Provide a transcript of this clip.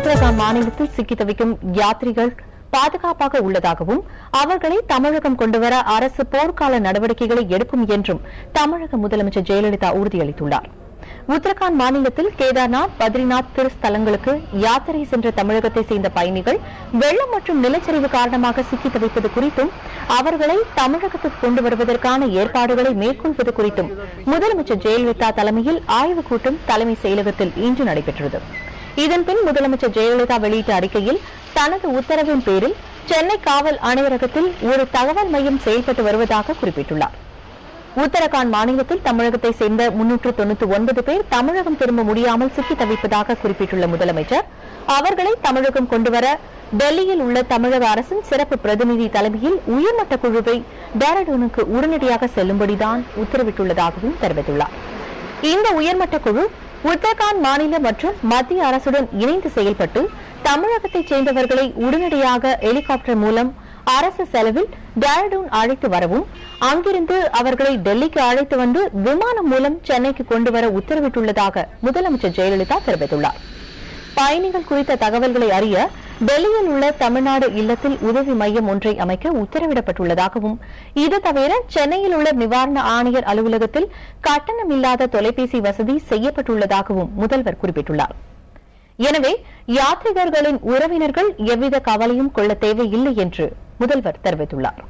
உத்தரகாண்ட் மாநிலத்தில் சிக்கி தவிக்கும் யாத்ரிகள் பாதுகாப்பாக உள்ளதாகவும் அவர்களை தமிழகம் கொண்டுவர அரசு போர்க்கால நடவடிக்கைகளை எடுக்கும் என்றும் தமிழக முதலமைச்சர் ஜெயலலிதா உறுதியளித்துள்ளார். உத்தரகாண்ட் மாநிலத்தில் கேதார்நாத், பத்ரிநாத் திருஸ்தலங்களுக்கு யாத்திரை சென்ற தமிழகத்தை சேர்ந்த பயணிகள் வெள்ளம் மற்றும் நிலச்சரிவு காரணமாக சிக்கி தவிப்பது குறித்தும் அவர்களை தமிழகத்துக்கு கொண்டு வருவதற்கான ஏற்பாடுகளை மேற்கொள்வது குறித்தும் முதலமைச்சர் ஜெயலலிதா தலைமையில் ஆய்வுக் கூட்டம் தலைமை செயலகத்தில் இன்று நடைபெற்றது. இதன்பின் முதலமைச்சர் ஜெயலலிதா வெளியிட்ட அறிக்கையில் தனது உத்தரவின் பேரில் சென்னை காவல் ஆணையரகத்தில் ஒரு தகவல் மையம் செயல்பட்டு வருவதாக குறிப்பிட்டுள்ளார். உத்தரகாண்ட் மாநிலத்தில் தமிழகத்தை சேர்ந்த 399 பேர் தமிழகம் திரும்ப முடியாமல் சிக்கி தவிப்பதாக குறிப்பிட்டுள்ள முதலமைச்சர் அவர்களை தமிழகம் கொண்டுவர டெல்லியில் உள்ள தமிழக அரசின் சிறப்பு பிரதிநிதி தலைமையில் உயர்மட்ட குழுவை டேராடூனுக்கு உடனடியாக செல்லும்படிதான் உத்தரவிட்டுள்ளதாகவும் தெரிவித்துள்ளார். இந்த உயர்மட்ட குழு உத்தரகாண்ட் மாநில மற்றும் மத்திய அரசுடன் இணைந்து செயல்பட்டு தமிழகத்தைச் சேர்ந்தவர்களை உடனடியாக ஹெலிகாப்டர் மூலம் அரசு செலவில் டேராடூன் அழைத்து வரவும் அங்கிருந்து அவர்களை டெல்லிக்கு அழைத்து வந்து விமானம் மூலம் சென்னைக்கு கொண்டுவர உத்தரவிட்டுள்ளதாக முதலமைச்சர் ஜெயலலிதா தெரிவித்துள்ளார். பயணிகள் குறித்த தகவல்களை அறிய டெல்லியில் உள்ள தமிழ்நாடு இல்லத்தில் உதவி மையம் ஒன்றை அமைக்க உத்தரவிடப்பட்டுள்ளதாகவும் இது தவிர சென்னையில் உள்ள நிவாரண ஆணையர் அலுவலகத்தில் கட்டணமில்லாத தொலைபேசி வசதி செய்யப்பட்டுள்ளதாகவும் முதல்வர் குறிப்பிட்டுள்ளார். எனவே யாத்ரிகர்களின் உறவினர்கள் எவ்வித கவலையும் கொள்ள தேவையில்லை என்று முதல்வர் தெரிவித்துள்ளார்.